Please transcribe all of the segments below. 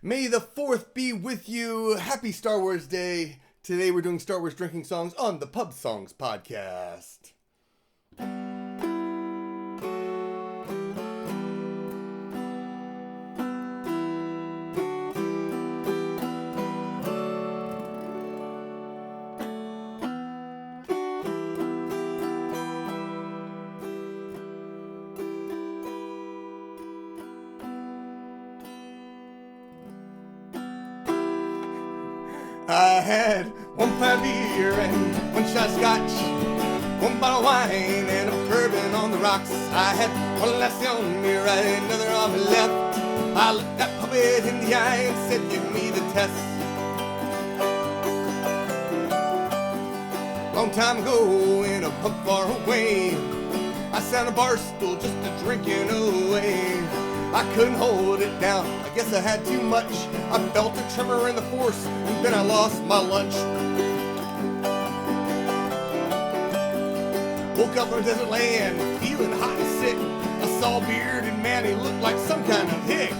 May the 4th be with you. Happy Star Wars Day. Today we're doing Star Wars drinking songs on the Pub Songs podcast. I had one pint of beer and one shot of scotch, one bottle of wine and a bourbon on the rocks. I had one lassie on me right, another on my left. I looked that puppet in the eye and said, give me the test. Long time ago in a pub far away, I sat on a bar stool just a drinking away. I couldn't hold it down, I guess I had too much. I felt a tremor in the force, and then I lost my lunch. Woke up in a desert land, feeling hot and sick. I saw a bearded man, he looked like some kind of hick.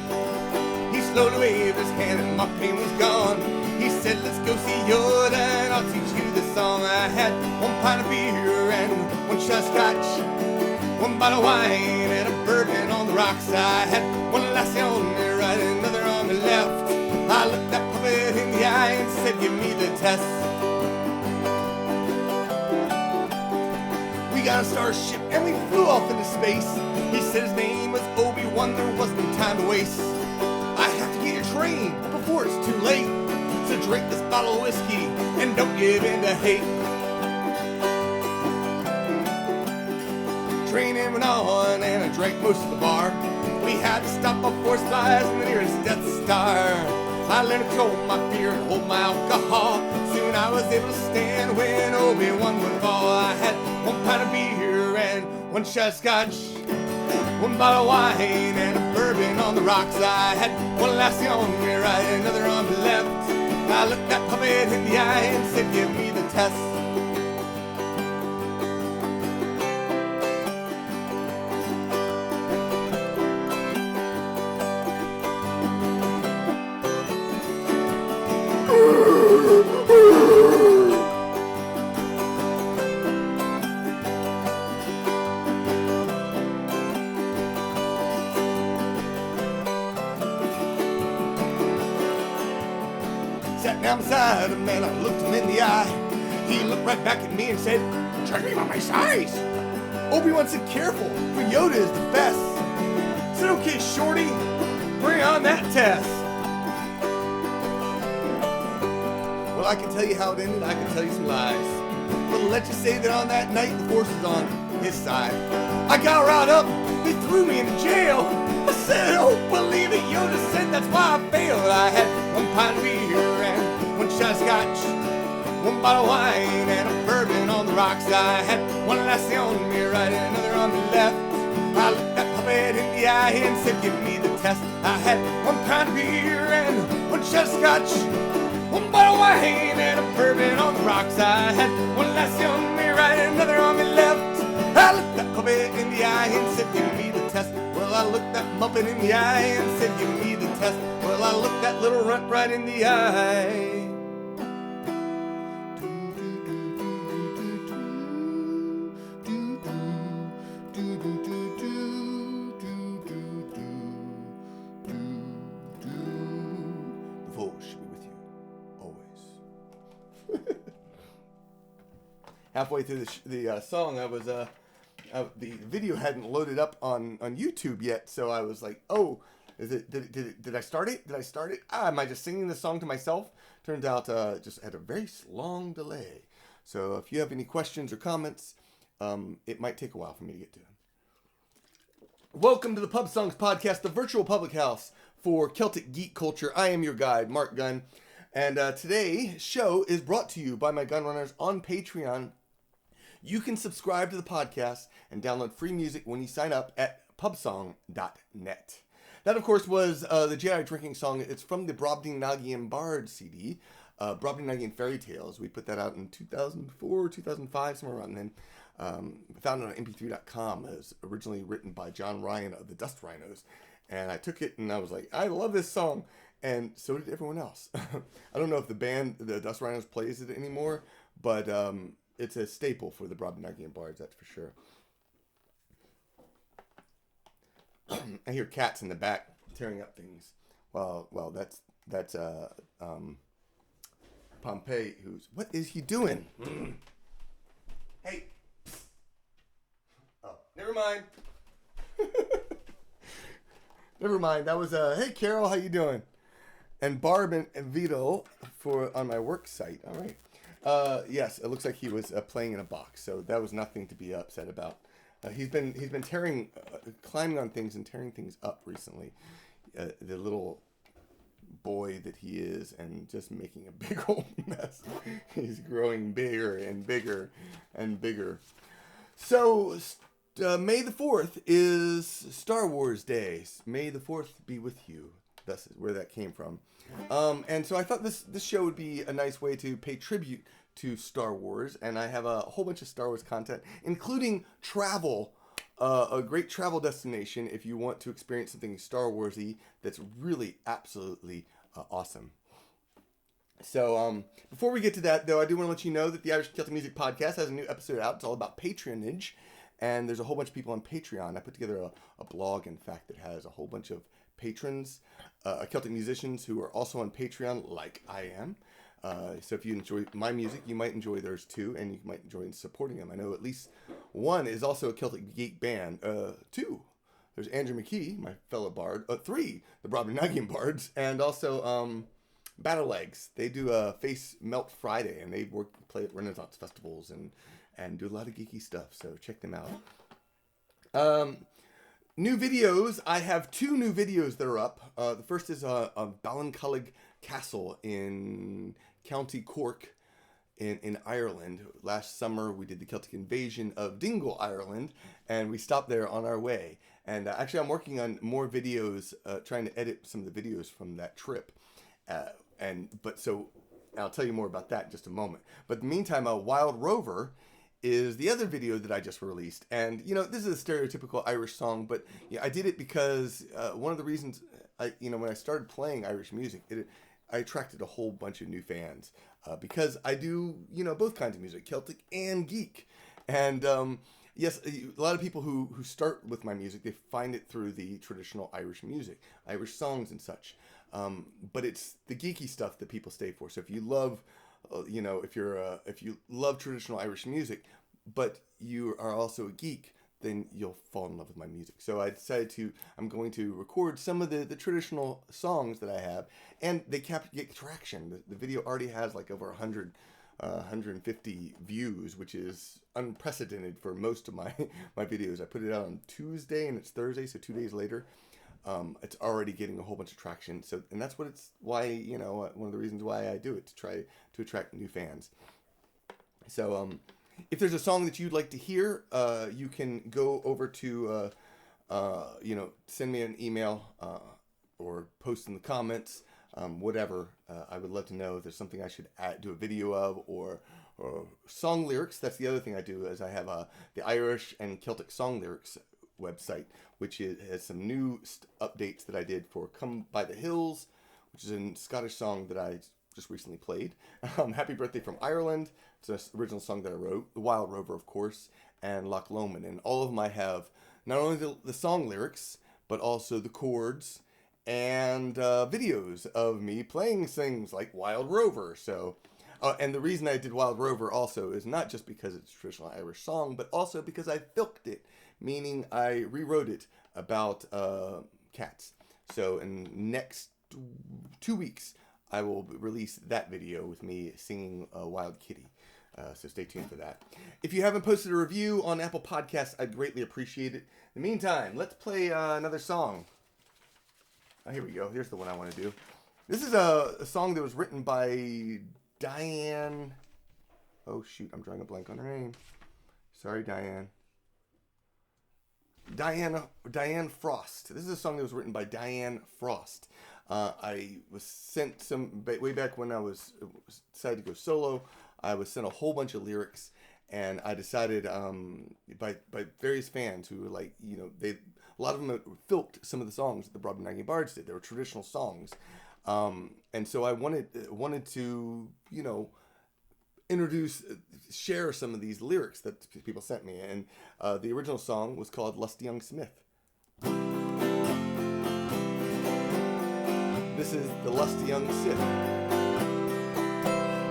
He slowly waved his hand and my pain was gone. He said, let's go see Yoda and I'll teach you this song. I had one pint of beer and one shot of scotch, one bottle of wine and a bourbon on the rocks. I had one lassie on me right, another on me left. I looked that puppet in the eye and said, give me the test. We got a starship and we flew off into space. He said his name was Obi-Wan, there wasn't time to waste. I have to get a train before it's too late. So drink this bottle of whiskey and don't give in to hate. Train went on and I drank most of the bar. We had to stop off for supplies in the nearest Death Star. I learned to control my fear and hold my alcohol. Soon I was able to stand when Obi-Wan would fall. I had one pint of beer and one shot of scotch, one bottle of wine and a bourbon on the rocks. I had one lassie on me right, another on the left. I looked that puppet in the eye and said, give me the test. Sat down beside him and I looked him in the eye. He looked right back at me and said, check me by my size. Obi-Wan said, careful, for Yoda is the best. I said, okay, shorty, bring on that test. Well, I can tell you how it ended, I can tell you some lies. But let's just say that on that night, the force was on his side. I got riled up, they threw me into jail. I said, oh, believe it, Yoda said that's why I failed. I had one pint of beer and one shot of scotch, one bottle of wine and a bourbon on the rocks. I had one lassie on me right, another on the left. I looked that puppet in the eye and said, give me the test. I had one pint of beer and one shot of scotch, one bottle of wine and a bourbon on the rocks. I had one lassie on me right, another on me left. I looked that puppet in the eye and said, give me the test. Well, I looked that muppet in the eye and said, give me the test. Well, I looked that little runt right in the eye. The Force should be with you always. Halfway through the song, I was the video hadn't loaded up on YouTube yet, so I was like, oh, did I start it? Did I start it? Am I just singing the song to myself? Turns out just had a very long delay. So if you have any questions or comments, it might take a while for me to get to them. Welcome to the Pub Songs Podcast, the virtual public house for Celtic geek culture. I am your guide, Mark Gunn, and today's show is brought to you by my gun runners on Patreon. You can subscribe to the podcast and download free music when you sign up at pubsong.net. That, of course, was the Jedi drinking song. It's from the Brobdingnagian Bards CD, Brobdingnagian Fairy Tales. We put that out in 2004, 2005, somewhere around then. Found it on mp3.com. It was originally written by John Ryan of the Dust Rhinos. And I took it and I was like, I love this song. and so did everyone else. I don't know if the band, the Dust Rhinos, plays it anymore, but it's a staple for the Brobdingnagian Bards, that's for sure. I hear cats in the back tearing up things. Well, that's Pompey, who's... What is he doing? Hey. Oh, never mind. Never mind. That was, hey, Carol, how you doing? And Barb and Vito on my work site. All right. Yes, it looks like he was playing in a box, so that was nothing to be upset about. He's been climbing on things and tearing things up recently. The little boy that he is, and just making a big old mess. He's growing bigger and bigger and bigger. So May the 4th is Star Wars Day. May the 4th be with you. That's where that came from. And so I thought this show would be a nice way to pay tribute to Star Wars, and I have a whole bunch of Star Wars content, including travel, a great travel destination if you want to experience something Star Warsy that's really absolutely awesome. So before we get to that, though, I do want to let you know that the Irish Celtic Music Podcast has a new episode out. It's all about patronage, and there's a whole bunch of people on Patreon. I put together a blog, in fact, that has a whole bunch of patrons, Celtic musicians who are also on Patreon, like I am. So if you enjoy my music, you might enjoy theirs too, and you might enjoy supporting them. I know at least one is also a Celtic geek band. Two, there's Andrew McKee, my fellow bard. Three, the Brobdingnagian Bards, and also Battle Legs. They do a Face Melt Friday, and they play at Renaissance festivals and do a lot of geeky stuff. So check them out. New videos. I have 2 new videos that are up. The first is a Ballincollig Castle in County Cork in Ireland. Last summer we did the Celtic invasion of Dingle, Ireland, and we stopped there on our way. And actually I'm working on more videos, trying to edit some of the videos from that trip. So I'll tell you more about that in just a moment. But in the meantime, Wild Rover is the other video that I just released. And, this is a stereotypical Irish song, but I did it because one of the reasons, when I started playing Irish music, I attracted a whole bunch of new fans because I do, both kinds of music, Celtic and geek. And yes, a lot of people who start with my music, they find it through the traditional Irish music, Irish songs and such. But it's the geeky stuff that people stay for. So if you love, if you love traditional Irish music, but you are also a geek, then you'll fall in love with my music. So I decided I'm going to record some of the traditional songs that I have, and they get traction. The video already has like over 150 views, which is unprecedented for most of my videos. I put it out on Tuesday and it's Thursday, so 2 days later. It's already getting a whole bunch of traction. So, and that's one of the reasons why I do it, to try to attract new fans. So, if there's a song that you'd like to hear, you can go over to, send me an email, or post in the comments, whatever. I would love to know if there's something I should do a video of, or song lyrics. That's the other thing I do, is I have the Irish and Celtic song lyrics website, which has some new updates that I did for Come By the Hills, which is a Scottish song that I just recently played. Happy Birthday from Ireland. It's an original song that I wrote. The Wild Rover, of course, and Loch Lomond. And all of them I have not only the song lyrics, but also the chords and videos of me playing things like Wild Rover. So, and the reason I did Wild Rover also is not just because it's a traditional Irish song, but also because I filked it, meaning I rewrote it about cats. So in next 2 weeks, I will release that video with me singing Wild Kitty. So stay tuned for that. If you haven't posted a review on Apple Podcasts, I'd greatly appreciate it. In the meantime, let's play another song. Oh, here we go. Here's the one I want to do. This is a song that was written by Diane. Oh, shoot. I'm drawing a blank on her name. Sorry, Diane. Diane Frost. This is a song that was written by Diane Frost. I was sent way back when I was decided to go solo. I was sent a whole bunch of lyrics, and I decided by various fans who were like, a lot of them filked some of the songs that the Brobdingnagian Bards did. They were traditional songs. And so I wanted to, share some of these lyrics that people sent me. And the original song was called Lusty Young Smith. This is the Lusty Young Sith.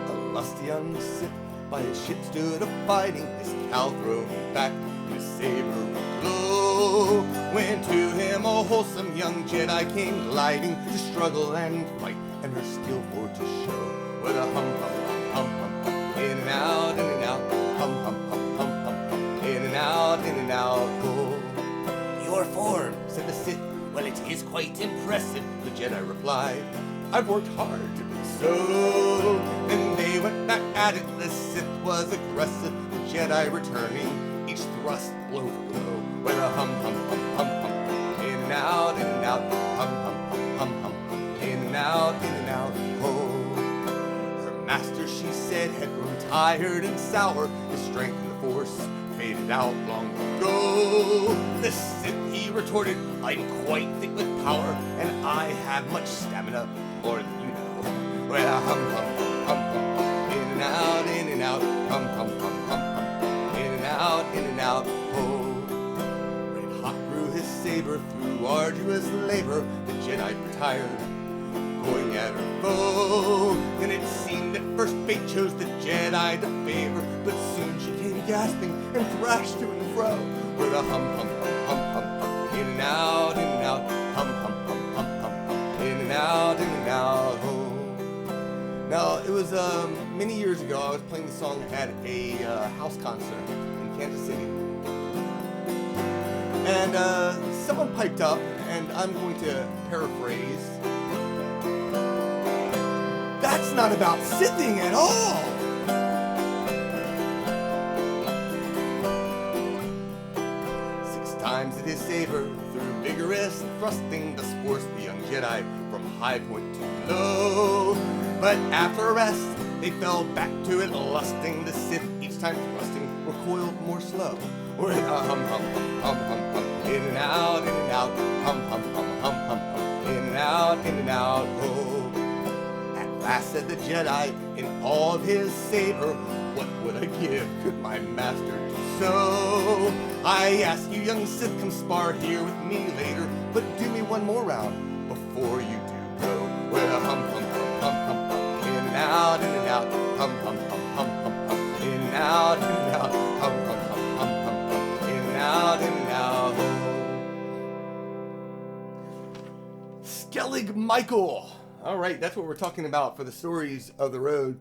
A lusty young Sith by his ship stood a-fighting, his cowl thrown back, his saber would glow. When to him a wholesome young Jedi came gliding to struggle and fight, and her skill for to show. With a hum hum hum hum hum, in and out, hum hum hum hum hum, in and out, oh. Your form, said the Sith, well, it is quite impressive, the Jedi replied. I've worked hard to be so. Then they went back at it, the Sith was aggressive, the Jedi returning, each thrust blow for blow. With a hum hum hum hum hum, in and out, hum hum hum hum hum, in and out, oh. Her master, she said, had grown tired and sour, his strength and the force faded out long ago. The Sith, he retorted, I'm quite thick with power, and I have much stamina, more than you know. Well, hum hum hum hum, in and out, hum hum hum hum hum, in and out, oh. Red hot grew his saber through arduous labor, the Jedi retired, going at her foe. Then it seemed at first fate chose the Jedi to favor, but soon she came gasping and thrashed to and fro. With a hum hum hum hum hum, in and out, hum hum hum hum hum, in and out, oh. Now, it was many years ago, I was playing the song at a house concert in Kansas City. And someone piped up, and I'm going to paraphrase. That's not about Sithing at all! Times at his saber, through vigorous thrusting, thus forced the young Jedi from high point to low. But after a rest, they fell back to it, lusting. The Sith, each time thrusting, recoiled more slow. With a hum hum hum hum hum, in and out, hum hum hum hum hum, in and out, oh. At last said the Jedi, in all of his saber, what would I give could my master do so? I ask you, young Sith, come spar here with me later, but do me one more round before you do go. With a hum hum hum hum hum, in and out, hum hum hum hum hum hum, in and out, hum hum hum hum hum hum, in and out, Skellig Michael. All right, that's what we're talking about for the stories of the road.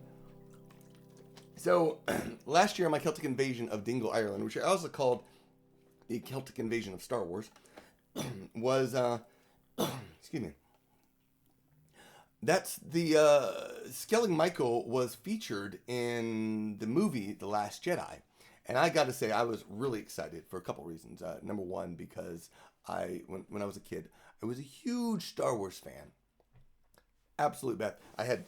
So, last year, my Celtic invasion of Dingle, Ireland, which I also called the Celtic invasion of Star Wars, was, excuse me. That's the, Skellig Michael was featured in the movie The Last Jedi. And I got to say, I was really excited for a couple reasons. Number one, because when I was a kid, I was a huge Star Wars fan. Absolute best. I had,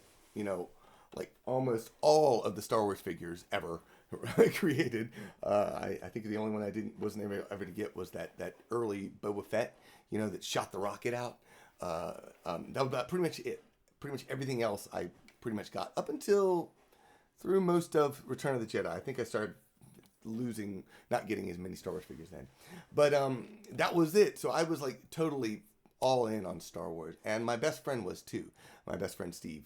like almost all of the Star Wars figures ever created. I think the only one I wasn't ever to get was that early Boba Fett, that shot the rocket out. That was about pretty much it. Pretty much everything else I pretty much got up until through most of Return of the Jedi. I think I started not getting as many Star Wars figures then. But that was it. So I was like totally all in on Star Wars. And my best friend was too. My best friend Steve.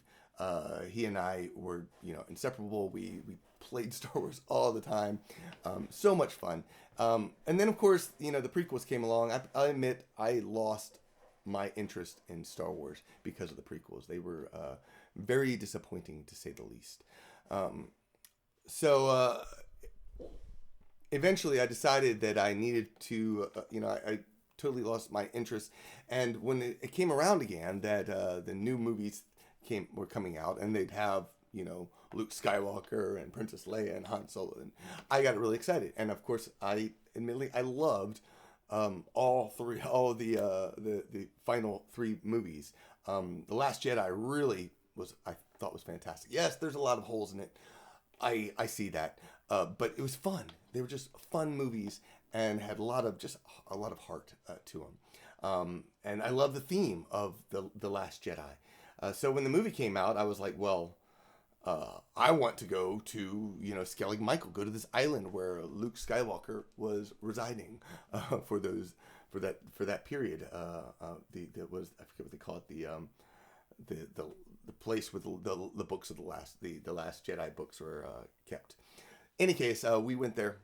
He and I were, inseparable. We played Star Wars all the time. So much fun. And then, of course, the prequels came along. I admit I lost my interest in Star Wars because of the prequels. They were very disappointing, to say the least. So eventually I decided that I needed to, I totally lost my interest. And when it came around again that the new movies were coming out, and they'd have Luke Skywalker and Princess Leia and Han Solo, and I got really excited. And of course, I loved all the final three movies. The Last Jedi really I thought was fantastic. Yes, there's a lot of holes in it. I see that, but it was fun. They were just fun movies and had a lot of heart to them. And I love the theme of the Last Jedi. So when the movie came out, I was like, well, I want to go to, Skellig Michael, go to this island where Luke Skywalker was residing for that period. That was, I forget what they call it, the place with the books of the last Jedi books were kept. Any case, we went there,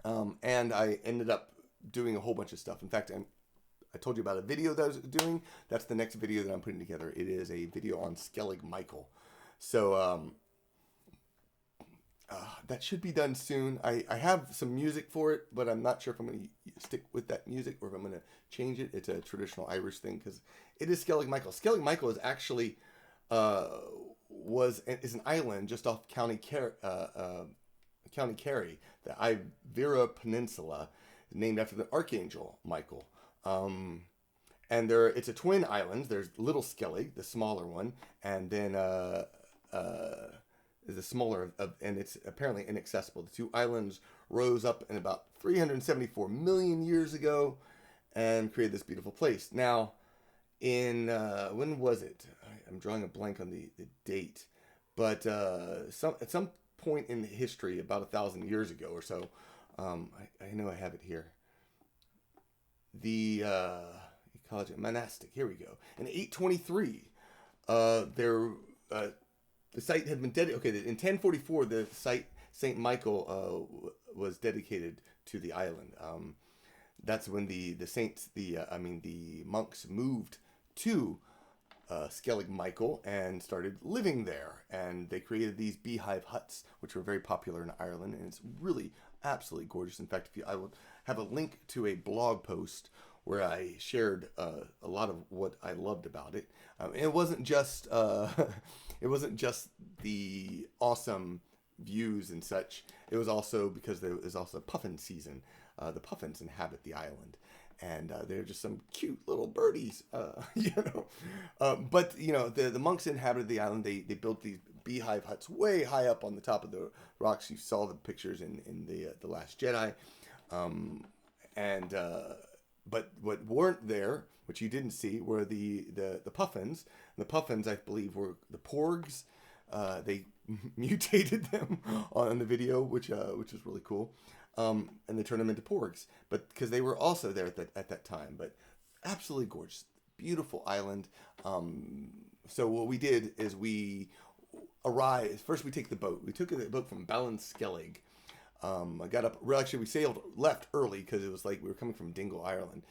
and I ended up doing a whole bunch of stuff. In fact, I told you about a video that I was doing. That's the next video that I'm putting together. It is a video on Skellig Michael. So that should be done soon. I have some music for it, but I'm not sure if I'm going to stick with that music or if I'm going to change it. It's a traditional Irish thing because it is Skellig Michael. Skellig Michael is actually is an island just off County Kerry, the Ivera Peninsula, named after the Archangel Michael. And it's a twin island. There's Little Skellig, the smaller one, and then is a smaller, and it's apparently inaccessible. The two islands rose up in about 374 million years ago and created this beautiful place. Now, when was it? I'm drawing a blank on the date, but at some point in history, about 1,000 years ago or so, I know I have it here. The ecology monastic. Here we go. In 823, the site had been dedicated. Okay, in 1044, the site Saint Michael was dedicated to the island. That's when the monks moved to Skellig Michael and started living there, and they created these beehive huts, which were very popular in Ireland, and it's really absolutely gorgeous. In fact, I will have a link to a blog post where I shared a lot of what I loved about it. It wasn't just the awesome views and such. It was also because there was also puffin season. The puffins inhabit the island, and they're just some cute little birdies, But the monks inhabited the island. They built these beehive huts way high up on the top of the rocks. You saw the pictures in the Last Jedi, but what weren't there, which you didn't see, were the puffins. The puffins, I believe, were the porgs. They mutated them on the video, which was really cool. And they turned them into porgs, but because they were also there at that time. But absolutely gorgeous, beautiful island. So what we did is we arrived. First, we take the boat. We took the boat from Ballincollig. I got up. Well, actually, we left early because it was like we were coming from Dingle, Ireland,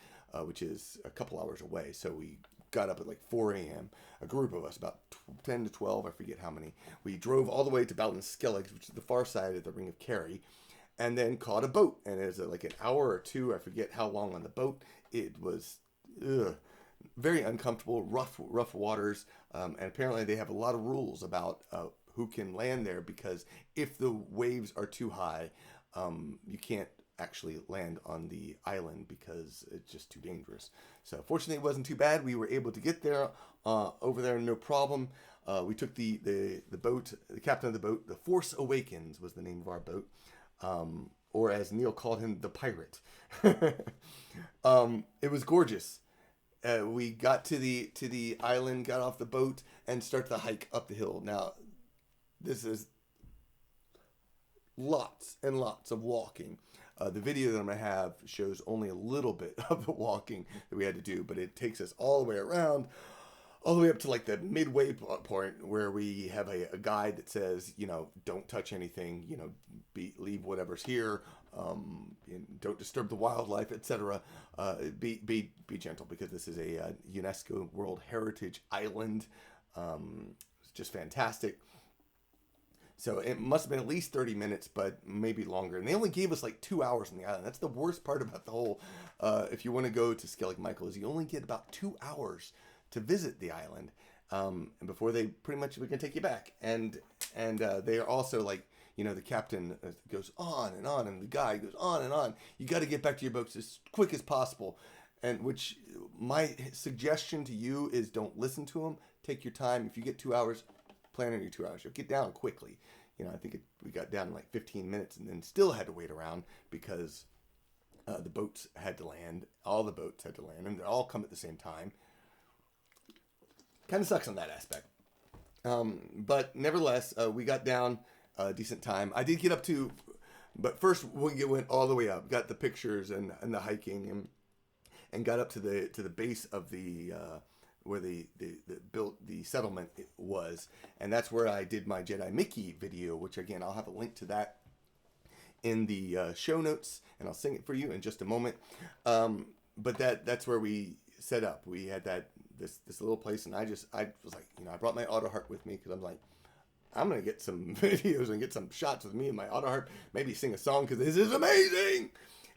which is a couple hours away. So we got up at like 4 a.m. A group of us, about 10 to 12, I forget how many. We drove all the way to Ballincollig, which is the far side of the Ring of Kerry, and then caught a boat. And it was like an hour or two. I forget how long on the boat. It was very uncomfortable, rough waters, and apparently they have a lot of rules about who can land there, because if the waves are too high, you can't actually land on the island because it's just too dangerous. So fortunately, it wasn't too bad. We were able to get there, over there, no problem. We took the boat, the captain of the boat, the Force Awakens was the name of our boat, or as Neil called him, the pirate. It was gorgeous. We got to the island, got off the boat, and started the hike up the hill. Now, this is lots and lots of walking. The video that I'm going to have shows only a little bit of the walking that we had to do, but it takes us all the way around, all the way up to like the midway point where we have a guide that says, don't touch anything, leave whatever's here, don't disturb the wildlife, etc. Be gentle, because this is a UNESCO World Heritage Island. It's just fantastic. So it must have been at least 30 minutes, but maybe longer. And they only gave us like 2 hours on the island. That's the worst part about the whole, if you want to go to Skellig Michael, is you only get about 2 hours to visit the island. And before we can take you back. And they are also like, the captain goes on, and the guy goes on and on. You got to get back to your boats as quick as possible. And which my suggestion to you is, don't listen to him. Take your time. If you get 2 hours, plan on your 2 hours. You'll get down quickly. I think we got down in like 15 minutes, and then still had to wait around because the boats had to land. All the boats had to land, and they all come at the same time. kind of sucks on that aspect. But nevertheless, we got down a decent time. I did get up to, but first we went all the way up, got the pictures and the hiking, and got up to the base of the where the built the settlement was, and that's where I did my Jedi Mickey video, which again I'll have a link to that in the show notes, and I'll sing it for you in just a moment. But that's where we set up. We had this little place, and I was like, I brought my auto harp with me because I'm like, I'm gonna get some videos and get some shots with me and my auto harp, maybe sing a song because this is amazing.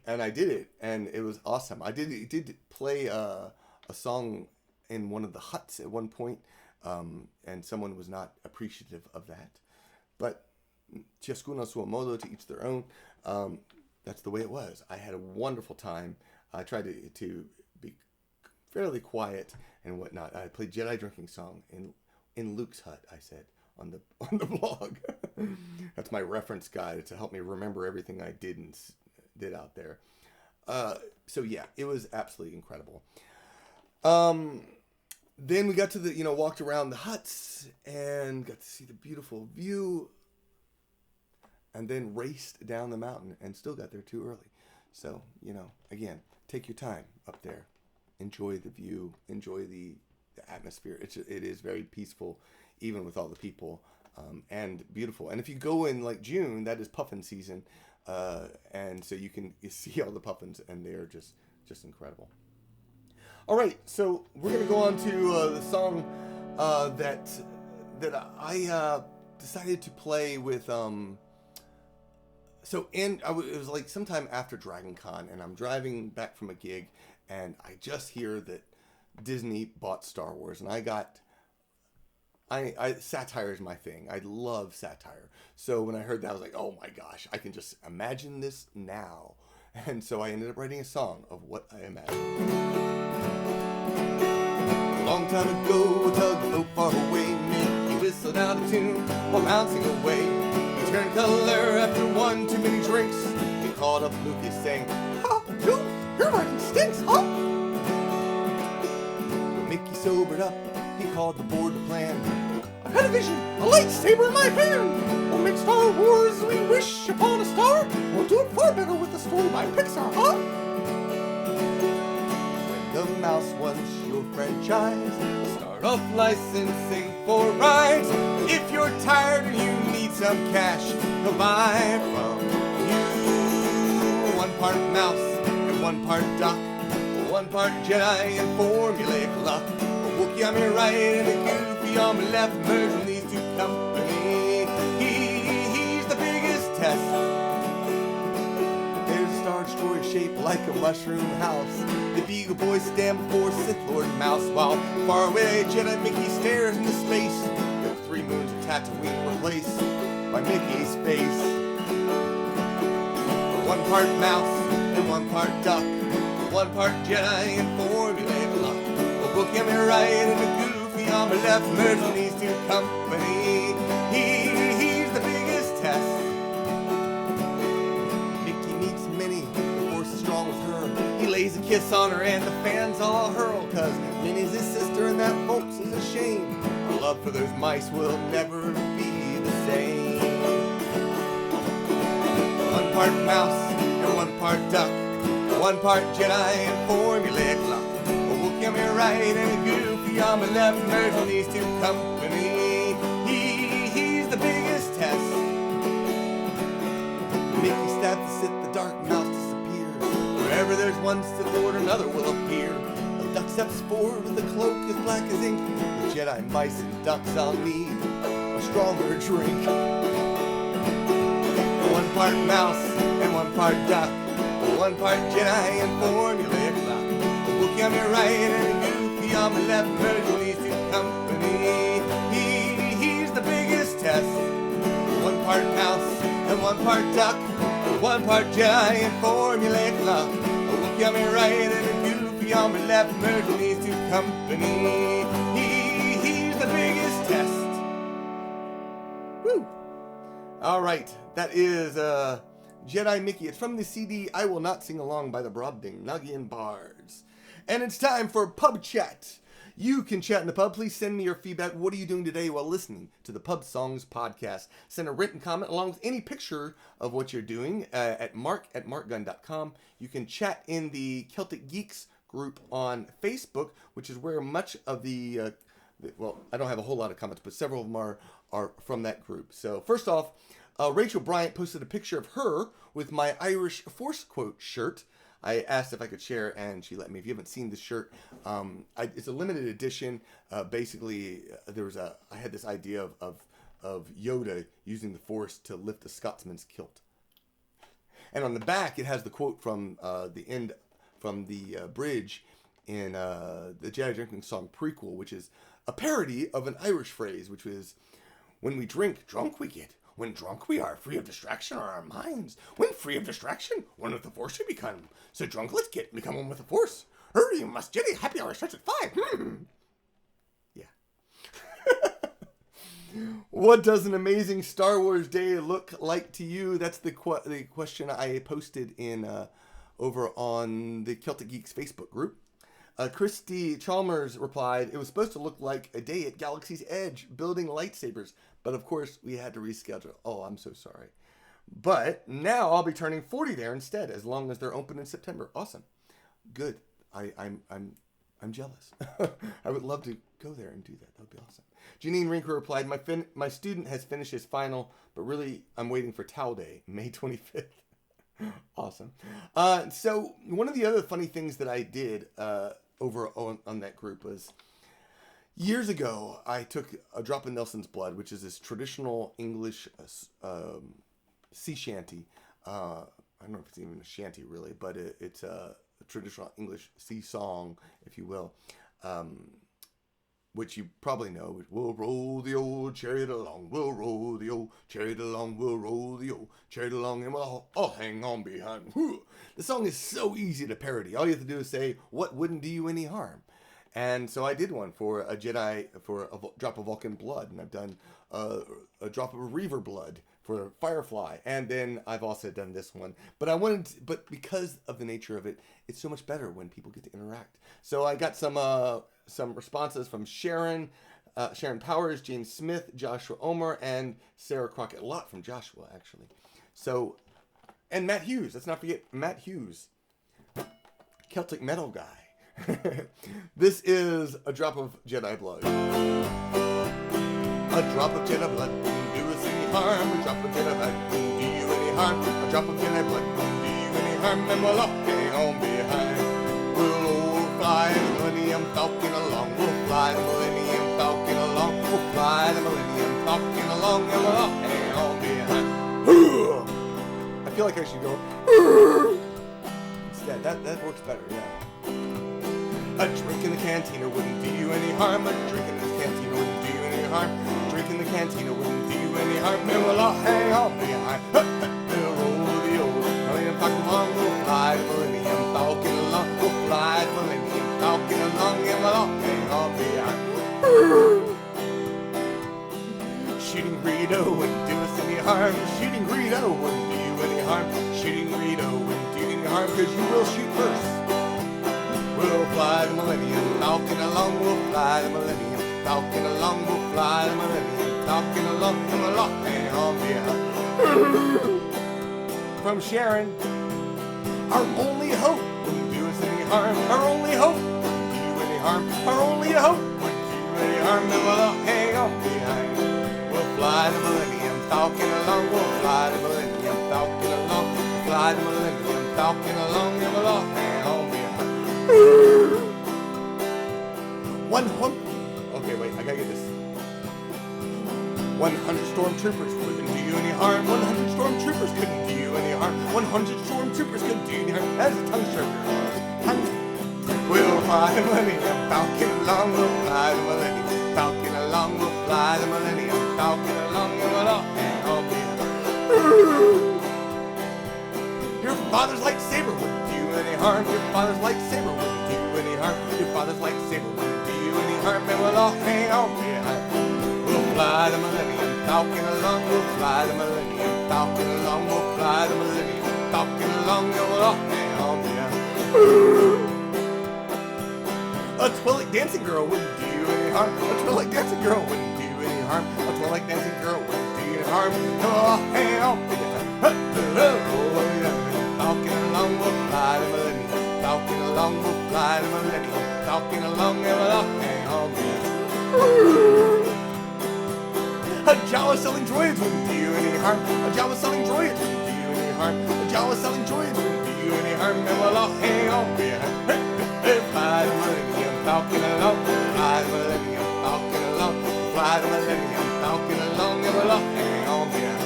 And I did it, and it was awesome. I did play a song in one of the huts at one point, and someone was not appreciative of that. But ciascuno a suo modo, to each their own. That's the way it was. I had a wonderful time. I tried to be fairly quiet and whatnot. I played Jedi drinking song in Luke's hut, I said on the blog. That's my reference guide to help me remember everything I did out there. So yeah, it was absolutely incredible. Then we got to walked around the huts and got to see the beautiful view, and then raced down the mountain and still got there too early. So, again, take your time up there. Enjoy the view. Enjoy the atmosphere. It is very peaceful, even with all the people, and beautiful. And if you go in like June, that is puffin season, and so you can see all the puffins, and they are just incredible. All right, so we're gonna go on to the song that I decided to play with. It was like sometime after Dragon Con, and I'm driving back from a gig, and I just hear that Disney bought Star Wars, and satire is my thing. I love satire. So when I heard that, I was like, oh my gosh, I can just imagine this now. And so I ended up writing a song of what I imagined. A long time ago, a tugboat far away, Mickey whistled out a tune while bouncing away. He turned color after one too many drinks. He called up Lucas saying, "Ha, dude, your writing stinks, huh?" When Mickey sobered up, he called the board to plan. "I've had a vision, a lightsaber in my hand. We'll make Star Wars, we wish upon a star. We'll do it far better with a story by Pixar, huh?" When the mouse wants your franchise, start off licensing for rights. If you're tired and you need some cash, he'll buy from you. One part mouse and one part duck, one part Jedi and formulaic luck. A Wookiee on your right and a Goofy on my left, merging these two company. He's the biggest test. There's a Star Destroyer shaped like a mushroom house. The Beagle Boys stand before Sith Lord Mouse, while far away Jedi Mickey stares into space. The 3 moons of Tatooine replaced by Mickey's face. One part mouse and one part duck, one part Jedi and formulaic luck. A Wookiee on my right and a Goofy on my left, merging these two company. He's the biggest test. Mickey meets Minnie, the Force is strong with her. He lays a kiss on her and the fans all hurl, 'cause Minnie's his sister and that, folks, is a shame. Our love for those mice will never be the same. One part mouse and one part duck, one part Jedi and formulaic luck. A Wookiee on my right and a Goofy on my left, merging these two company. He's the biggest test. Mickey stabs the Sith, the dark mouse disappears. Wherever there's one Sith Lord, another will appear. A duck steps forward with a cloak as black as ink. The Jedi, mice, and ducks all need a stronger drink. One part mouse and one part duck, one part Jedi and formulaic luck. A Wookiee on my right and a Goofy on my left, merging these two company. He's the biggest test. One part mouse and one part duck, one part Jedi and formulaic luck. A Wookiee on my right and a Goofy on my left, merging these two company. He's the biggest test. Woo! All right, that is Jedi Mickey. It's from the CD I Will Not Sing Along by the Brobdingnagian Bards. And it's time for Pub Chat. You can chat in the pub. Please send me your feedback. What are you doing today while listening to the Pub Songs podcast? Send a written comment along with any picture of what you're doing at mark@markgun.com. You can chat in the Celtic Geeks group on Facebook, which is where much of the well, I don't have a whole lot of comments, but several of them are from that group. So first off, Rachel Bryant posted a picture of her with my Irish Force Quote shirt. I asked if I could share, and she let me. If you haven't seen the shirt, it's a limited edition. Basically, I had this idea of Yoda using the Force to lift a Scotsman's kilt. And on the back, it has the quote from the bridge in the Jedi Drinking Song prequel, which is a parody of an Irish phrase, which is, "When we drink, drunk we get. When drunk we are, free of distraction are our minds. When free of distraction, one with the Force we become. So drunk, let's become one with the Force. Hurry, you must Jedi. Happy hour starts at 5. Yeah. What does an amazing Star Wars day look like to you? That's the question I posted in over on the Celtic Geeks Facebook group. Christy Chalmers replied, "It was supposed to look like a day at Galaxy's Edge, building lightsabers, but of course we had to reschedule." Oh, I'm so sorry. But now I'll be turning 40 there instead, as long as they're open in September. Awesome. Good. I'm jealous. I would love to go there and do that. That would be awesome. Janine Rinker replied, my student has finished his final, but really I'm waiting for Tau Day, May 25th. Awesome. So one of the other funny things that I did over on that group was, years ago, I took a drop of Nelson's Blood, which is this traditional English sea shanty. I don't know if it's even a shanty, really, but it's a traditional English sea song, if you will, which you probably know. Which, "We'll roll the old chariot along, we'll roll the old chariot along, we'll roll the old chariot along, and we'll all hang on behind." The song is so easy to parody. All you have to do is say, "What wouldn't do you any harm?" And so I did one for a Jedi, for a drop of Vulcan blood, and I've done a drop of Reaver blood for Firefly, and then I've also done this one. But because of the nature of it, it's so much better when people get to interact. So I got some responses from Sharon Powers, James Smith, Joshua Ohmer, and Sarah Crockett. A lot from Joshua, actually. So, and Matt Hughes. Let's not forget Matt Hughes, Celtic metal guy. This is a drop of Jedi blood. A drop of Jedi blood won't do us any harm. A drop of Jedi blood won't do you any harm. A drop of Jedi blood won't do you any harm. And we'll all hang on behind. We'll fly the Millennium Falcon along. We'll fly the Millennium Falcon along. We'll fly the Millennium Falcon along. And we'll all hang on behind. I feel like I should go instead. That works better, yeah. A drink in the cantina wouldn't do you any harm. A drink in the cantina wouldn't do you any harm. A drink in the cantina wouldn't do you any harm. And we'll all hang on behind. We'll roll the old Millennium Falcon along. We'll fly the Millennium Falcon along. We'll fly the Millennium Falcon along. And we'll all hang on behind. Shooting Greedo wouldn't do us any harm. Shooting Greedo wouldn't do you any harm. Shooting Greedo wouldn't do you any harm, because you will shoot first. We'll fly the Millennium Falcon along, we'll fly the Millennium Falcon along, we'll fly the Millennium Falcon along, and we'll all hang on behind. From Sharon, our only hope wouldn't do us any harm. Our only hope wouldn't do you any harm. Our only hope wouldn't do you any harm, and we'll all hang on behind. We'll fly the Millennium Falcon along, we'll fly the Millennium Falcon along, we'll fly the Millennium Falcon along, and we'll all hang on behind. Okay, wait, I gotta get this. 100 stormtroopers couldn't do you any harm. 100 stormtroopers couldn't do you any harm. 100 stormtroopers couldn't do you any harm. That's a tongue sugar. We'll fly the Millennium Falcon along. We'll fly the Millennium Falcon along. We'll fly the Millennium Falcon along. And we'll all hang on behind. Your father's lightsaber wouldn't do you any harm. Your father's lightsaber wouldn't do you any harm. Your father's lightsaber wouldn't do you any harm. And we'll all hang on behind. We'll fly the Millennium Falcon along. We'll fly the Millennium Falcon along. We'll fly the Millennium Falcon along. And we'll all hang on behind. A A twi'lek dancing girl wouldn't do you any harm. A twi'lek dancing girl wouldn't do you any harm. A twi'lek dancing girl wouldn't do you any harm. Oh, hey, oh, Falcon along will fly the millennium. Falcon along will fly the millennium. Falcon along and we'll hang on. A jawa selling droids wouldn't do you any harm. A jawa selling droids wouldn't do you any harm. A jawa selling droids wouldn't do you any harm. And we'll all hang on. Fly the millennium, Falcon along, fly the millennium, Falcon along, fly the millennium, Falcon along, and we'll all hang on behind.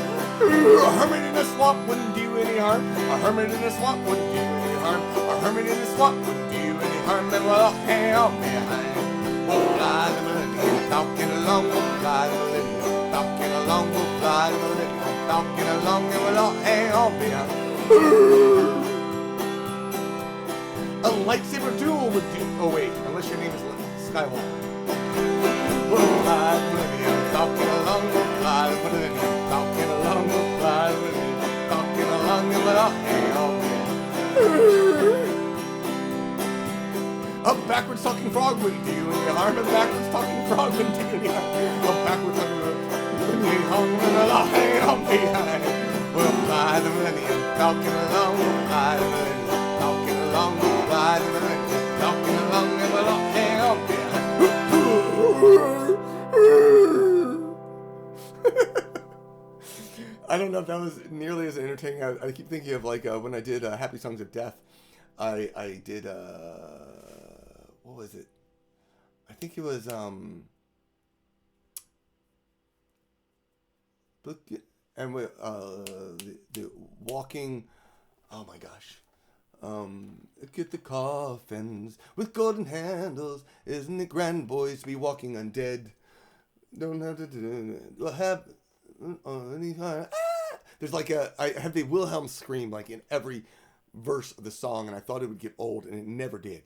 A hermit in a swamp wouldn't do any harm. A hermit in a swamp wouldn't do any harm. A hermit in a swamp wouldn't do any harm, and we'll all hang on behind. We'll fly the millennium, Falcon along, we'll fly the millennium, Falcon along, we'll fly the millennium, Falcon along, and we'll all hang on behind. A lightsaber duel would do. Oh wait, unless your name is Skywalker. We'll fly the millennium, Falcon along, we'll fly the millennium, Falcon along, we'll fly the millennium, Falcon along, and we'll all hang on. A backwards talking frog wouldn't do you any harm. A backwards talking frog wouldn't do you any harm. A backwards talking frog wouldn't do you any harm, and we'll all hang on behind. We'll fly the millennium, Falcon along, we'll fly the millennium, Falcon along, we'll fly the millennium, Falcon along, and we'll all hang on behind. I don't know if that was nearly as entertaining. I keep thinking of like when I did Happy Songs of Death. I did what was it? I think it was and with the walking. Oh my gosh. Get the coffins with golden handles. Isn't it grand, boys, to be walking undead? Don't have to have any kind. There's like I have the Wilhelm scream like in every verse of the song, and I thought it would get old, and it never did.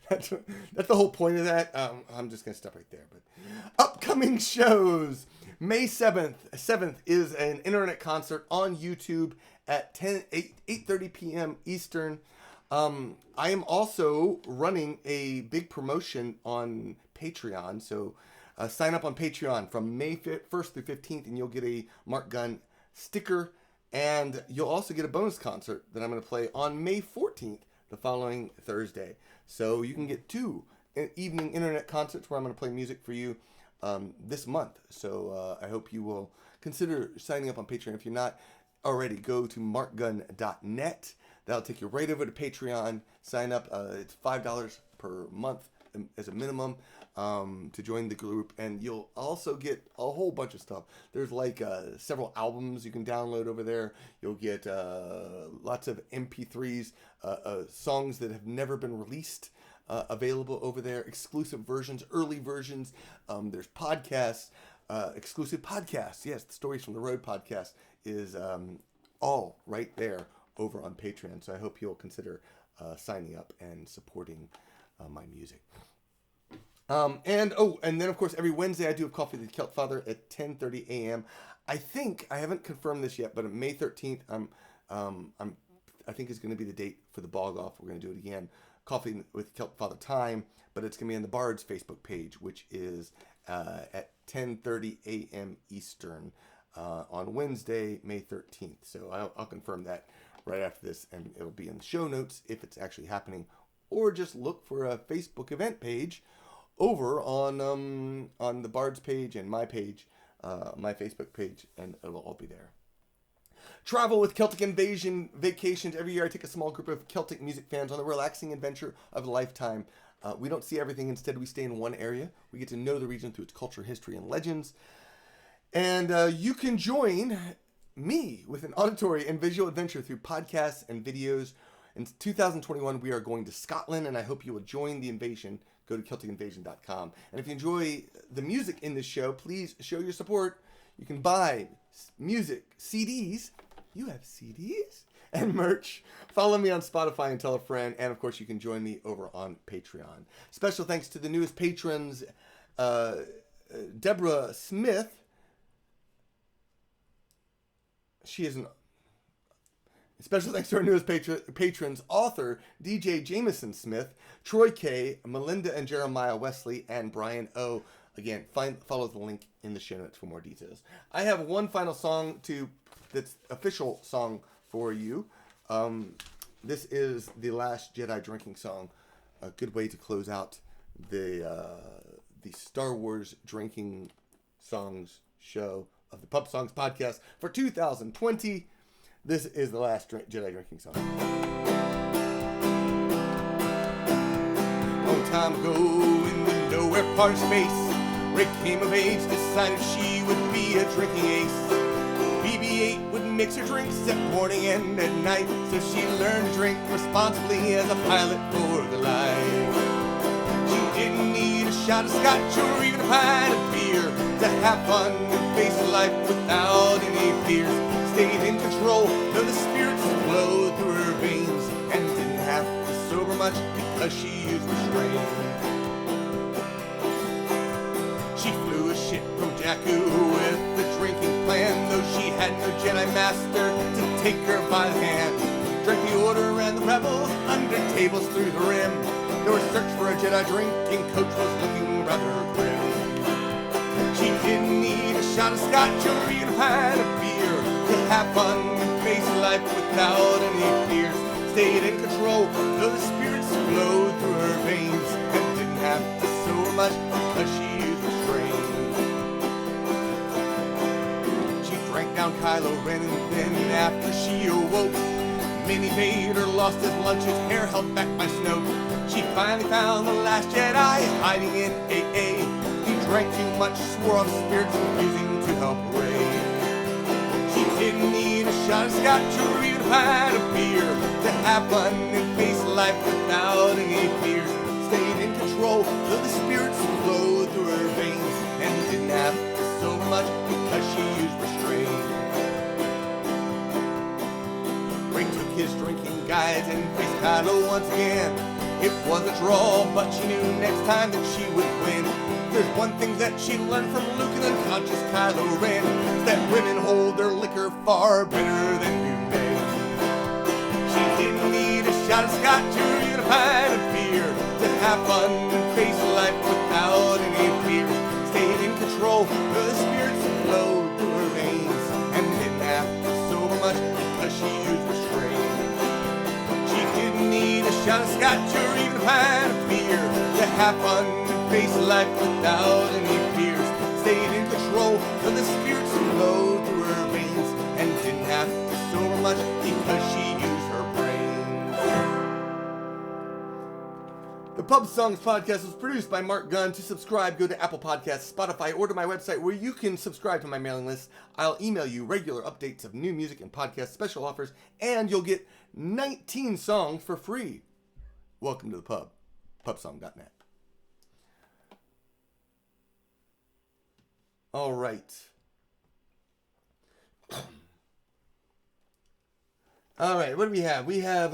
That's the whole point of that. I'm just gonna stop right there. But upcoming shows: May 7th is an internet concert on YouTube at 8:30 p.m. Eastern. I am also running a big promotion on Patreon, so sign up on Patreon from May 1st through 15th, and you'll get a Mark Gunn sticker, and you'll also get a bonus concert that I'm going to play on May 14th, the following Thursday. So you can get 2 evening internet concerts where I'm going to play music for you this month. So I hope you will consider signing up on Patreon. If you're not already, go to markgunn.net. That'll take you right over to Patreon. Sign up. It's $5 per month as a minimum to join the group, and you'll also get a whole bunch of stuff. There's like several albums you can download over there. You'll get lots of MP3s, songs that have never been released available over there, exclusive versions, early versions. There's podcasts, exclusive podcasts. Yes, the Stories from the Road podcast is all right there over on Patreon. So I hope you'll consider signing up and supporting my music. And then of course every Wednesday I do a Coffee with the Celt Father at 10:30 a.m. I think I haven't confirmed this yet, but on May 13th, I think is going to be the date for the bog off. We're going to do it again, Coffee with Celt Father time, but it's going to be on the Bards Facebook page, which is at 10:30 a.m. Eastern on Wednesday, May 13th. So I'll confirm that right after this, and it'll be in the show notes if it's actually happening, or just look for a Facebook event page over on the Bards page and my page, my Facebook page, and it'll all be there. Travel with Celtic Invasion Vacations. Every year I take a small group of Celtic music fans on the relaxing adventure of a lifetime. We don't see everything. Instead, we stay in one area. We get to know the region through its culture, history, and legends. And you can join me with an auditory and visual adventure through podcasts and videos. In 2021, we are going to Scotland, and I hope you will join the invasion. Go to CelticInvasion.com. And if you enjoy the music in this show, please show your support. You can buy music, CDs. You have CDs? And merch. Follow me on Spotify and tell a friend. And, of course, you can join me over on Patreon. Special thanks to the newest patrons, Deborah Smith. She is Special thanks to our newest patrons, author DJ Jameson Smith, Troy K, Melinda and Jeremiah Wesley, and Brian O. Again, follow the link in the show notes for more details. I have one final song that's official song for you. This is the Last Jedi drinking song. A good way to close out the Star Wars drinking songs show of the Pub Songs podcast for 2020. This is the Last Jedi drinking song. Long time ago in the nowhere part of space, Rey came of age, decided she would be a drinking ace. BB-8 would mix her drinks at morning and at night, so she learned to drink responsibly as a pilot for the life. She didn't need a shot of scotch or even a pint of beer to have fun and face life without any fears. Stayed in control, though the spirits flowed through her veins, and didn't have to sober much because she used restraint. She flew a ship from Jakku with the drinking plan, though she had no Jedi master to take her by the hand. Drank the Order and the Rebels under tables through the rim. Though her search for a Jedi drinking coach was looking rather grim. She didn't need a shot of scotch or even a pint of beer to have fun and face life without any fears. Stayed in control, though the spirits flowed through her veins, and didn't have to sober much because she used restraint. She drank down Kylo Ren, and then after she awoke, Mini Vader lost his lunch, his hair held back by Snoke. She finally found the Last Jedi hiding in AA. He drank too much, swore off spirits, refusing to help Rey. She didn't need a shot of scotch or even a pint of beer to have fun and face life without any fears. Stayed in control, though the spirits flowed through her veins, and didn't have to sober much because she used restraint. Rey took his drinking guides and faced Kylo once again. It was a draw, but she knew next time that she would win. There's one thing that she learned from Luke and unconscious Kylo Ren, is that women hold their liquor far better than do men. She didn't need a shot of scotch or even a pint of beer to have fun and face life without any fears. Stayed in control, though the spirits flowed through her veins, and didn't have to sober much because she used restraint. She didn't need a shot of scotch or even a pint of beer to have fun and face life without any fears. Stayed in control, though the spirits flowed through her veins, and didn't have to sober much because she used her brains. The Pub Songs podcast was produced by Mark Gunn. To subscribe, go to Apple Podcasts, Spotify, or to my website where you can subscribe to my mailing list. I'll email you regular updates of new music and podcast special offers, and you'll get 19 songs for free. Welcome to the pub. Pubsong.net. All right. All right, what do we have? We have,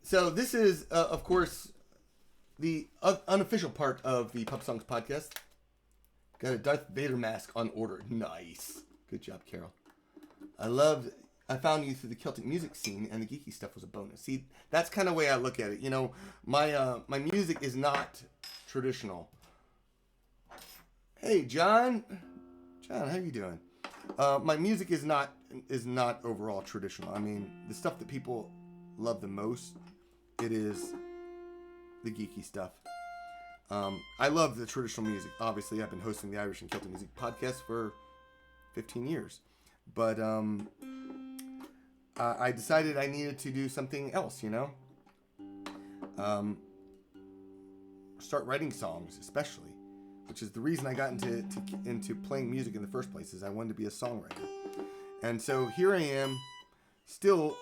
so this is, of course, the unofficial part of the Pub Songs podcast. Got a Darth Vader mask on order. Nice. Good job, Carol. I found you through the Celtic music scene, and the geeky stuff was a bonus. See, that's kind of the way I look at it. You know, my music is not traditional. Hey, John. John, how you doing? My music is not overall traditional. I mean, the stuff that people love the most, it is the geeky stuff. I love the traditional music. Obviously, I've been hosting the Irish and Celtic Music podcast for 15 years. But I decided I needed to do something else, you know? Start writing songs, especially. Which is the reason I got into playing music in the first place, is I wanted to be a songwriter. And so here I am, still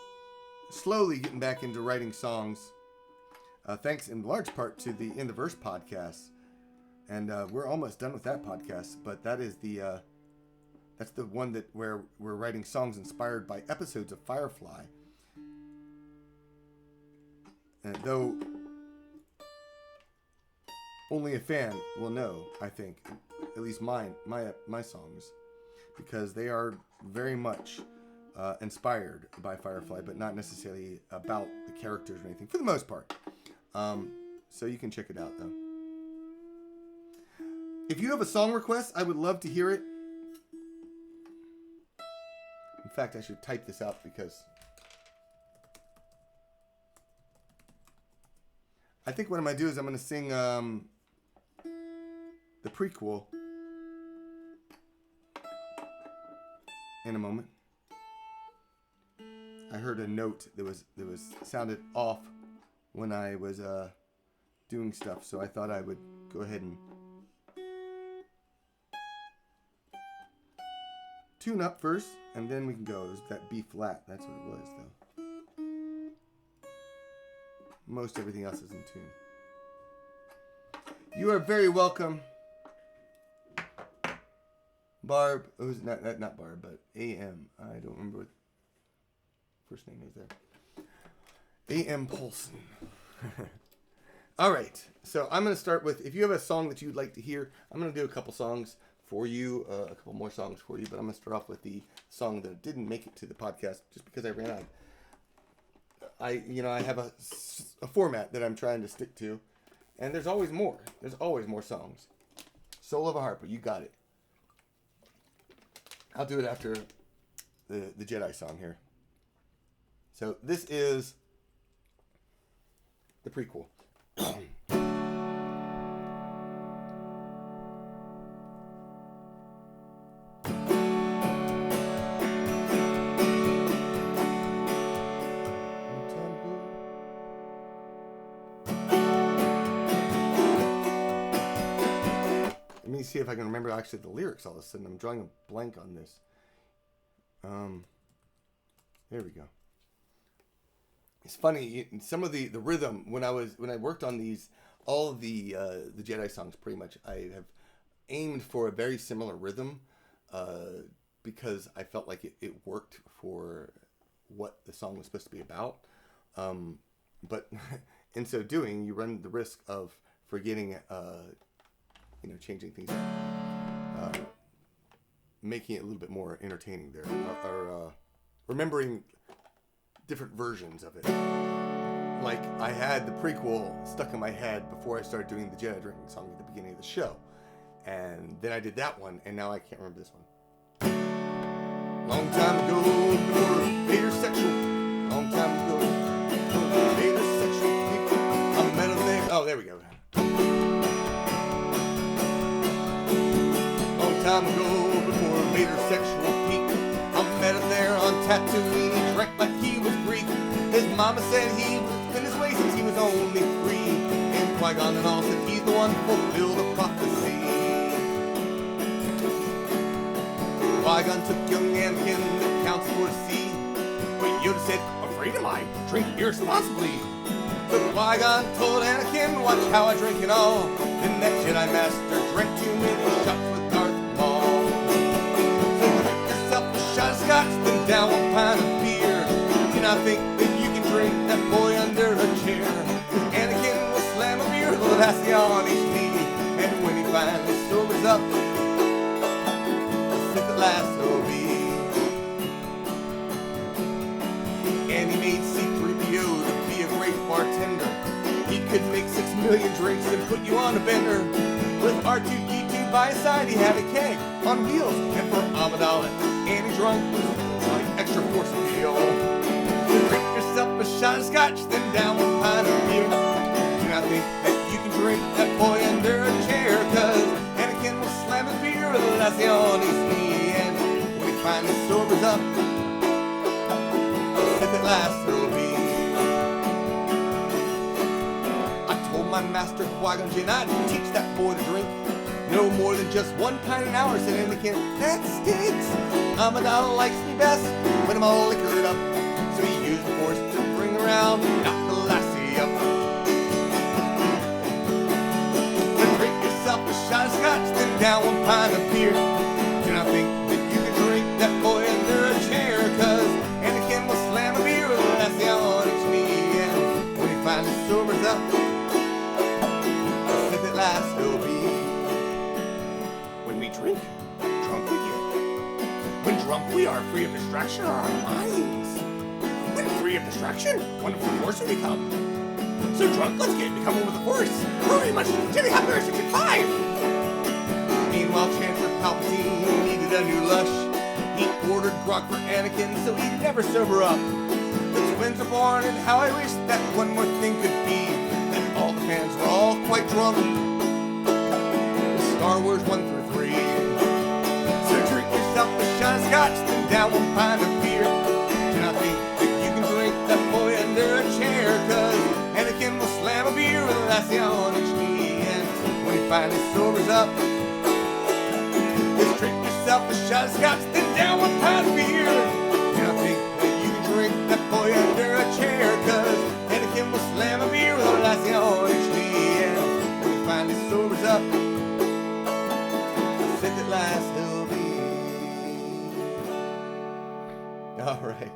slowly getting back into writing songs, thanks in large part to the In the Verse podcast. And we're almost done with that podcast, but that is that's the one that where we're writing songs inspired by episodes of Firefly. And though only a fan will know, I think, at least my songs, because they are very much inspired by Firefly, but not necessarily about the characters or anything, for the most part. So you can check it out, though. If you have a song request, I would love to hear it. In fact, I should type this out because I think what I'm going to do is I'm going to sing the prequel in a moment. I heard a note that was sounded off when I was doing stuff, so I thought I would go ahead and tune up first, and then we can go. It was that B flat. That's what it was, though. Most everything else is in tune. You are very welcome, Barb. Oh, not Barb, but AM. I don't remember what first name is there. AM Paulson. All right. So I'm going to start with, if you have a song that you'd like to hear, I'm going to do a couple songs for you, a couple more songs for you, but I'm going to start off with the song that didn't make it to the podcast just because I ran out. I have a format that I'm trying to stick to, and there's always more. There's always more songs. Soul of a Harper, you got it. I'll do it after the Jedi song here. So this is the prequel. Let me see if I can remember actually the lyrics all of a sudden. I'm drawing a blank on this. There we go. It's funny, some of the rhythm when I worked on these, all of the Jedi songs pretty much, I have aimed for a very similar rhythm because I felt like it worked for what the song was supposed to be about. But in so doing, you run the risk of forgetting, changing things up, making it a little bit more entertaining there, or remembering different versions of it. Like, I had the prequel stuck in my head before I started doing the Jedi drinking song at the beginning of the show. And then I did that one, and now I can't remember this one. Long time ago, before heterosexual. Long time ago, before heterosexual people. I met them there. Oh, there we go. Long time ago, before heterosexual people. I met him there on Tatooine. He drank like he was Greek. His mama said he was in his way since he was only 3. And Qui-Gon and all said he's the one to fulfill the prophecy. Qui-Gon took young Anakin to council for to see. But Yoda said, afraid am I? Drink irresponsibly. So Qui-Gon told Anakin, watch how I drink it all. Then that Jedi Master drank too many shots with Darth Maul. So drink yourself a shot of scotch, then down 1 pint of beer. Do not think that you can drink that boy under a chair. Cause Anakin will slam a beer glassy on each knee. And when he finally sobers up, Sith at last will be. And he made C-3PO to be a great bartender. He could make 6 million drinks and put you on a bender. With R2-D2 by his side, he had a keg on wheels. And for Amidala, and he drunk like extra force appeal. Drink yourself a shot of scotch, then down 1 pint of beer. Do not think that you can drink that boy under a chair, cause Anakin will slam his beer with a lassie on his knee. And when he finally sobers up, Sith at last will be. I told my master Qui-Gon Jinn I'd teach that boy to drink no more than just 1 pint an hour, said Anakin. That stinks. Amidala likes me best when I'm all liquored up. So he used the force to bring around and knock the lassie up. Then drink yourself a shot of scotch, then down 1 pint of beer. Do not think that you can drink that boy under a chair, cause Anakin will slam a beer with a lassie on each knee. And when he finally sobers up, Sith at last will be. When we drink, drunk we get. When drunk, we are free of distraction on our minds. When free of distraction, wonderful force we become. So drunk, let's get become one with the force. Very much Jedi Happier 65. Meanwhile, Chancellor Palpatine needed a new Lush. He ordered grog for Anakin so he'd never sober up. The twins are born, and how I wish that one more thing could be that all the fans were all quite drunk. Star Wars 1 through 3. So drink yourself a shot of scotch, then down one pint of beer. Do not think that you can drink that boy under a chair, cause Anakin will slam a beer with Lassie on each knee. And when he finally sobers up, just drink yourself a shot of scotch, then down one pint of beer. Do not think that you can drink that boy under a chair, cause Anakin will slam a beer with Lassie on each knee. And when he finally sobers up, Sith at last he'll be. Alright.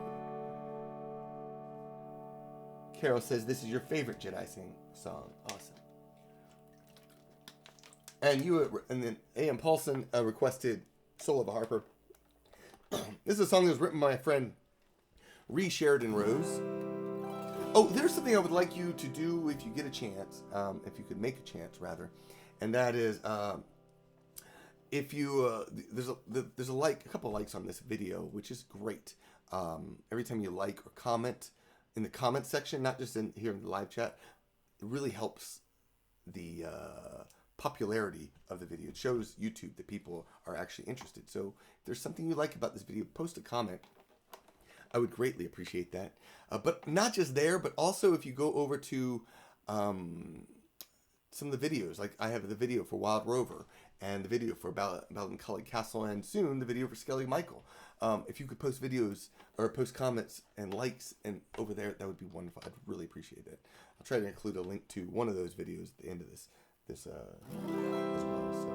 Carol says this is your favorite Jedi song. Awesome. And then A.M. Paulson requested Soul of a Harper. This is a song that was written by my friend Sheridan Rose. Oh, there's something I would like you to do if you get a chance, if you could make a chance rather, and that is if you there's a couple of likes on this video, which is great. Every time you like or comment in the comment section, not just in here in the live chat, it really helps the popularity of the video. It shows YouTube that people are actually interested. So if there's something you like about this video, post a comment. I would greatly appreciate that. But not just there, but also if you go over to some of the videos, like I have the video for Wild Rover and the video for Ballincollig Castle, and soon the video for Skellig Michael. If you could post videos or post comments and likes and over there, that would be wonderful. I'd really appreciate it. I'll try to include a link to one of those videos at the end of this as well. So,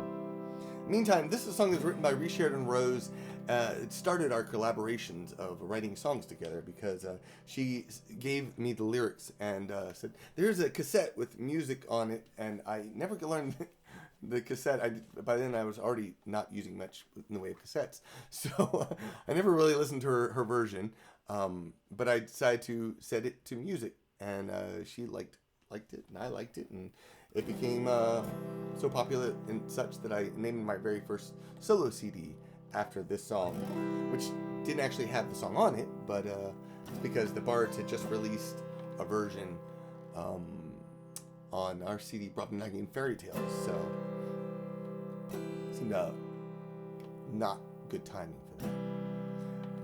meantime, this is a song that's written by Sheridan Rose. It started our collaborations of writing songs together because she gave me the lyrics and said, "There's a cassette with music on it," and I never learned the cassette. By then I was already not using much in the way of cassettes, so I never really listened to her version. But I decided to set it to music, and she liked it, and I liked it, and it became so popular and such that I named my very first solo CD after this song, which didn't actually have the song on it, but it's because the Bards had just released a version on our CD, Brobdingnagian Fairy Tales, so it seemed not good timing for that.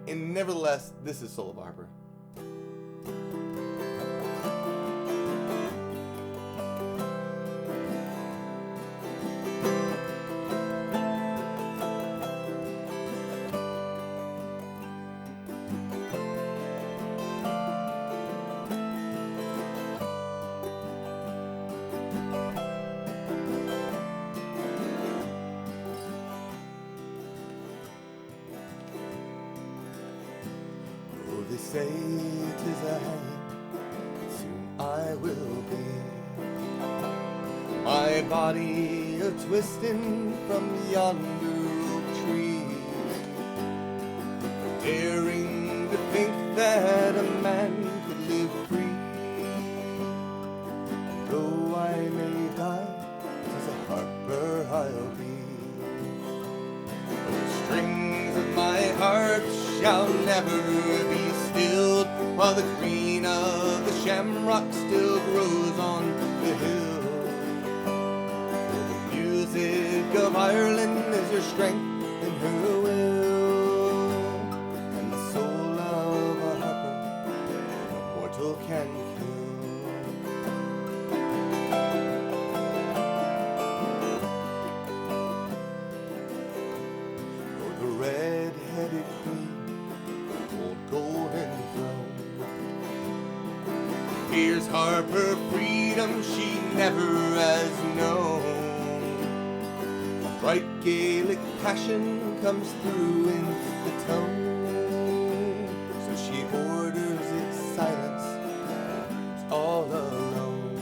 And nevertheless, this is Soul of a Harper. They say 'tis a hanging, soon I will be. My body a twisting from yonder oak tree, daring to think that a man could live free. Though I may die, 'tis a harper I'll be. The strings of my harp shall never be stilled, while the green of the shamrock still grows on the hill. The music of Ireland is her strength and her will, and the soul of a harper no mortal can kill. Oh, the red-headed queen, golden throne, here's Harper freedom she never has known. A bright Gaelic passion comes through in the tone, so she orders its silence all alone.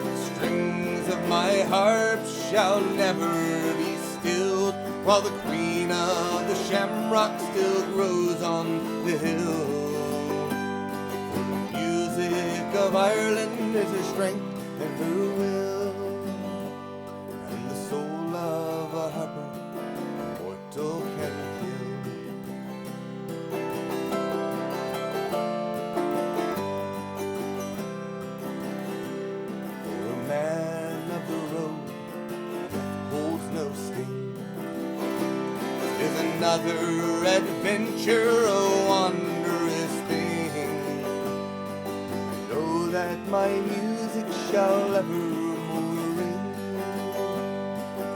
The strings of my harp shall never be stilled, while the queen of the shamrock still grows on the hill. The music of Ireland is her strength and her will, and the soul of a harper mortal can kill. For a man of the road that holds no sting is another adventure, a wondrous thing. Know that my music shall evermore ring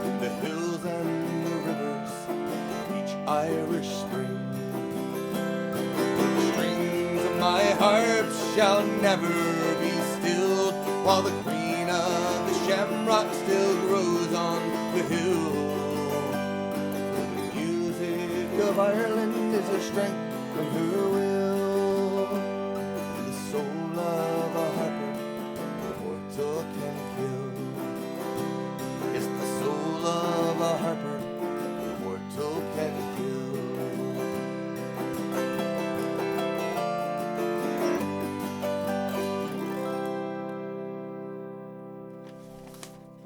in the hills and the rivers, each Irish spring. The strings of my harp shall never be stilled, while the queen of the shamrock still grows on the hill. The music of Ireland is her strength and her will, and the soul of a harper mortal can kill. Yes, the soul of a harper mortal can kill.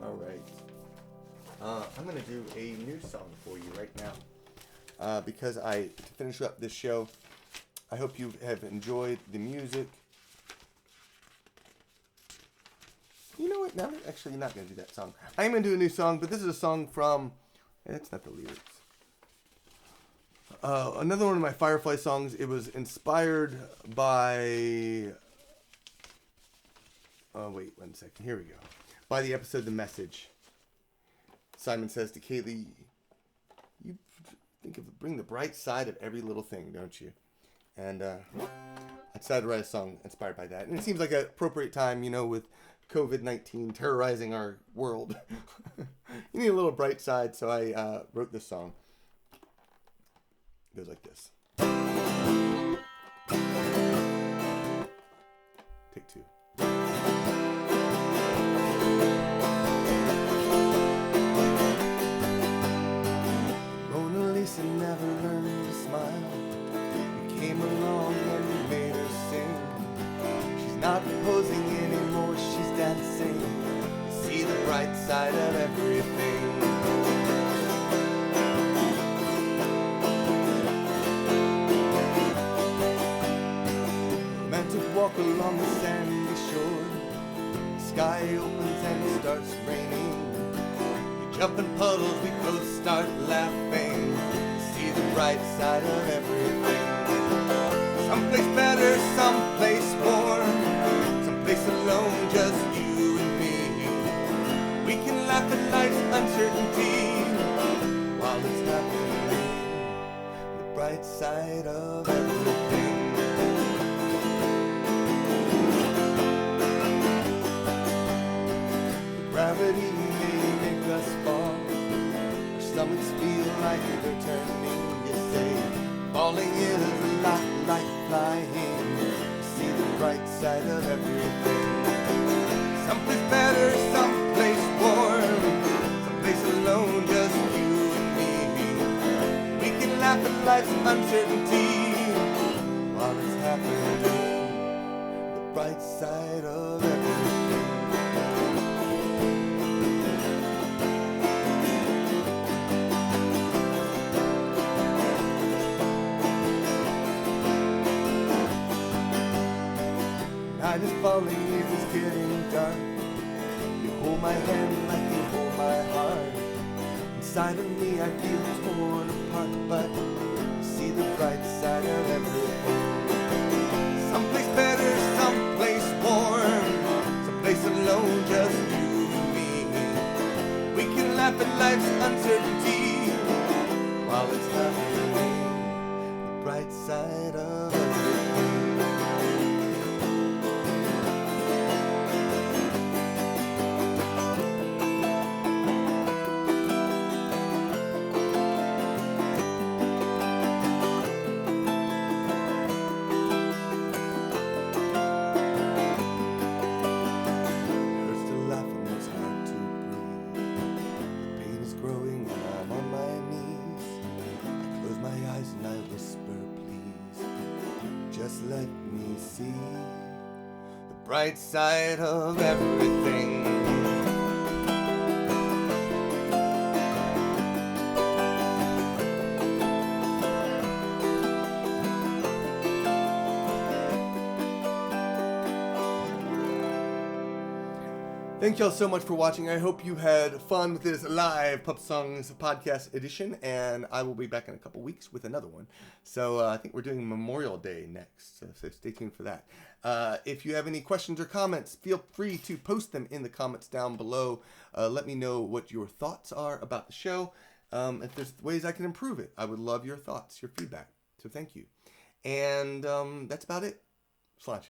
All right. I'm going to do a new song for you right now. Because to finish up this show, I hope you have enjoyed the music. You know what? Now, actually, you're not going to do that song. I am going to do a new song, but this is a song from... That's not the lyrics. Another one of my Firefly songs. It was inspired by... Oh, wait, 1 second. Here we go. By the episode The Message. Simon says to Kaylee, you think of bring the bright side of every little thing, don't you? And I decided to write a song inspired by that. And it seems like an appropriate time, with COVID-19 terrorizing our world. You need a little bright side, so I wrote this song. It goes like this. Take two. Mona Lisa never learned to smile. You came along and you made her sing. She's not posing anymore, she's dancing. You see the bright side of everything. Romantic walk along the sandy shore. The sky opens and it starts raining. We jump in puddles, we both start laughing. See the bright side of everything. Someplace better, someplace warm. Someplace alone, just you and me. We can laugh at life's uncertainty while it's happening. The bright side of everything. Gravity may make us fall. Our stomachs feel like they're turning. You say falling is a lot like flying. See the bright side of everything. Someplace better, someplace warm. Someplace alone, just you and me. We can laugh at life's uncertainty while it's happening. The bright side of everything. Night is falling, it is getting dark. You hold my hand like you hold my heart. Inside of me I feel torn apart, but see the bright side of everything. Someplace better, someplace warm. Someplace alone, just you and me. We can laugh at life's uncertainty while it's happening. The bright side of everything. Growing and I'm on let me see the bright side of everything. Thank y'all so much for watching. I hope you had fun with this live Pup Songs podcast edition, and I will be back in a couple weeks with another one. So I think we're doing Memorial Day next, so stay tuned for that. If you have any questions or comments, feel free to post them in the comments down below. Let me know what your thoughts are about the show. If there's ways I can improve it, I would love your thoughts, your feedback. So thank you. And that's about it. Slash.